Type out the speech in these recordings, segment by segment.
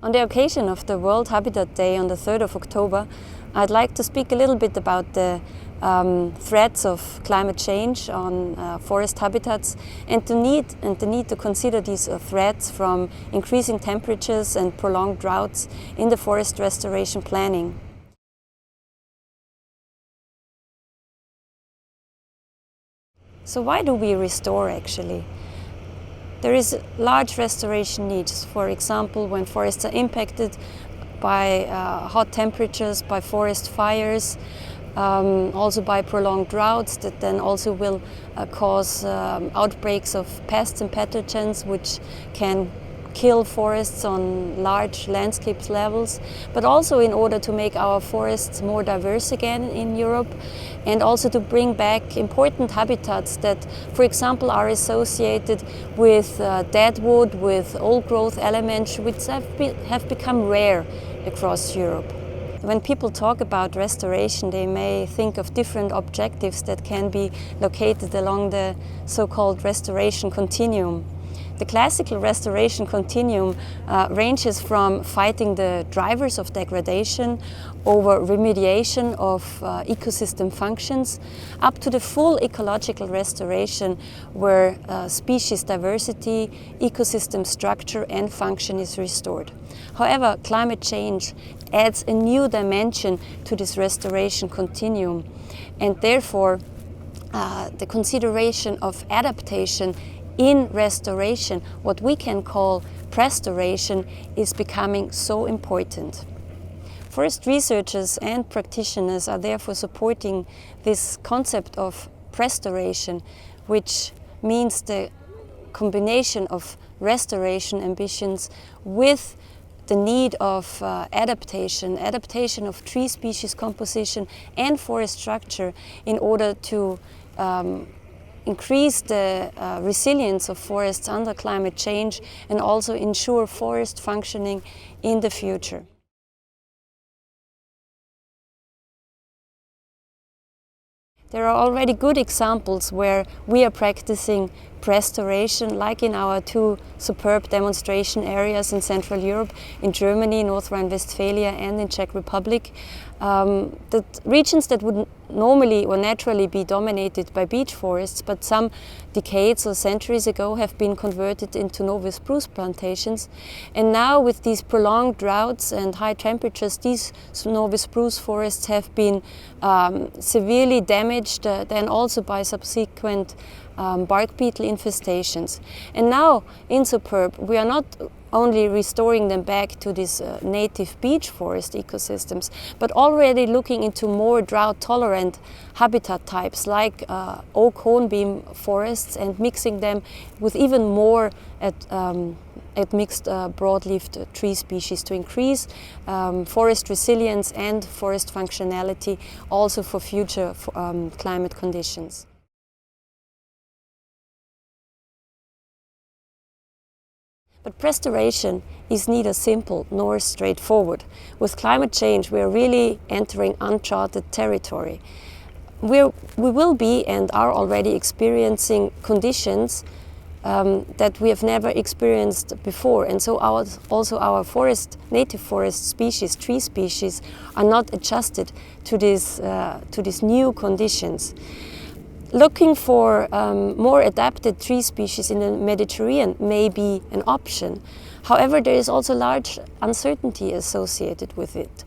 On the occasion of the World Habitat Day on the 3rd of October, I'd like to speak a little bit about the threats of climate change on forest habitats and the need to consider these threats from increasing temperatures and prolonged droughts in the forest restoration planning. So why do we restore actually? There is large restoration needs, for example, when forests are impacted by hot temperatures, by forest fires, also by prolonged droughts that then also will cause outbreaks of pests and pathogens which can kill forests on large landscape levels, but also in order to make our forests more diverse again in Europe and also to bring back important habitats that, for example, are associated with dead wood, with old growth elements which have become rare across Europe. When people talk about restoration, they may think of different objectives that can be located along the so-called restoration continuum. The classical restoration continuum ranges from fighting the drivers of degradation over remediation of ecosystem functions up to the full ecological restoration where species diversity, ecosystem structure and function is restored. However, climate change adds a new dimension to this restoration continuum and therefore the consideration of adaptation in restoration, what we can call prestoration, is becoming so important. Forest researchers and practitioners are therefore supporting this concept of prestoration, which means the combination of restoration ambitions with the need of adaptation of tree species composition and forest structure in order to increase the resilience of forests under climate change and also ensure forest functioning in the future. There are already good examples where we are practicing prestoration, like in our two superb demonstration areas in Central Europe, in Germany, North Rhine-Westphalia and in Czech Republic. The regions that would normally or naturally be dominated by beech forests, but some decades or centuries ago have been converted into noble spruce plantations. And now with these prolonged droughts and high temperatures, these noble spruce forests have been severely damaged then also by subsequent bark beetle infestations. And now in Superb we are not only restoring them back to these native beech forest ecosystems, but already looking into more drought-tolerant habitat types like oak hornbeam forests and mixing them with even more at mixed broadleafed tree species to increase forest resilience and forest functionality also for future climate conditions. But prestoration is neither simple nor straightforward. With climate change, we are really entering uncharted territory. We will be and are already experiencing conditions that we have never experienced before, and so also our native forest species, tree species, are not adjusted to these new conditions. Looking for more adapted tree species in the Mediterranean may be an option. However, there is also large uncertainty associated with it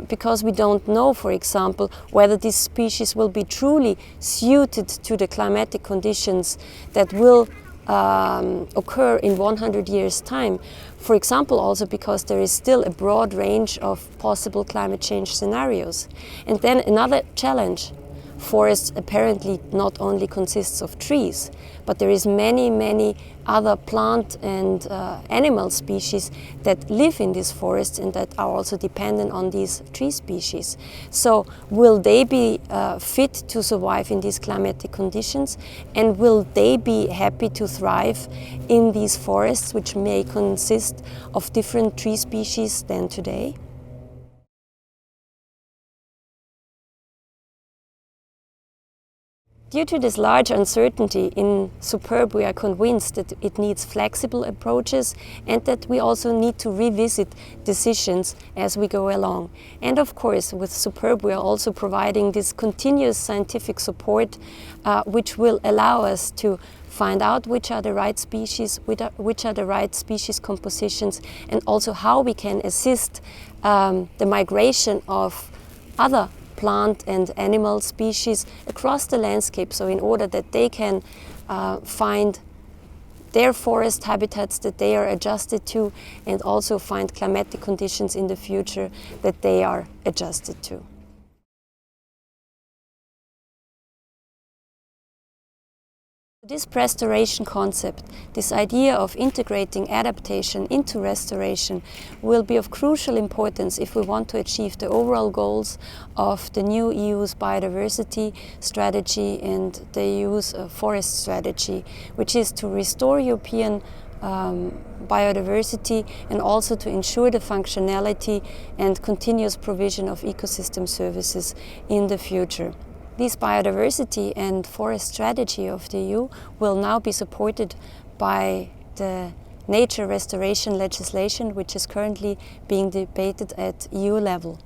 because we don't know, for example, whether these species will be truly suited to the climatic conditions that will occur in 100 years' time. For example, also because there is still a broad range of possible climate change scenarios. And then another challenge. Forests apparently not only consists of trees, but there is many other plant and animal species that live in these forests and that are also dependent on these tree species. So will they be fit to survive in these climatic conditions, and will they be happy to thrive in these forests which may consist of different tree species than today? Due to this large uncertainty in SUPERB, we are convinced that it needs flexible approaches and that we also need to revisit decisions as we go along. And of course, with SUPERB, we are also providing this continuous scientific support, which will allow us to find out which are the right species, which are the right species compositions, and also how we can assist the migration of other plant and animal species across the landscape, so in order that they can find their forest habitats that they are adjusted to, and also find climatic conditions in the future that they are adjusted to. This prestoration concept, this idea of integrating adaptation into restoration, will be of crucial importance if we want to achieve the overall goals of the new EU's biodiversity strategy and the EU's forest strategy, which is to restore European biodiversity and also to ensure the functionality and continuous provision of ecosystem services in the future. This biodiversity and forest strategy of the EU will now be supported by the nature restoration legislation, which is currently being debated at EU level.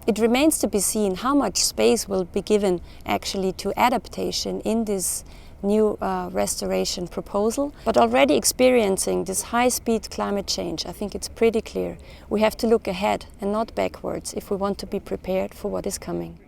It remains to be seen how much space will be given actually to adaptation in this new restoration proposal. But already experiencing this high-speed climate change, I think it's pretty clear. We have to look ahead and not backwards if we want to be prepared for what is coming.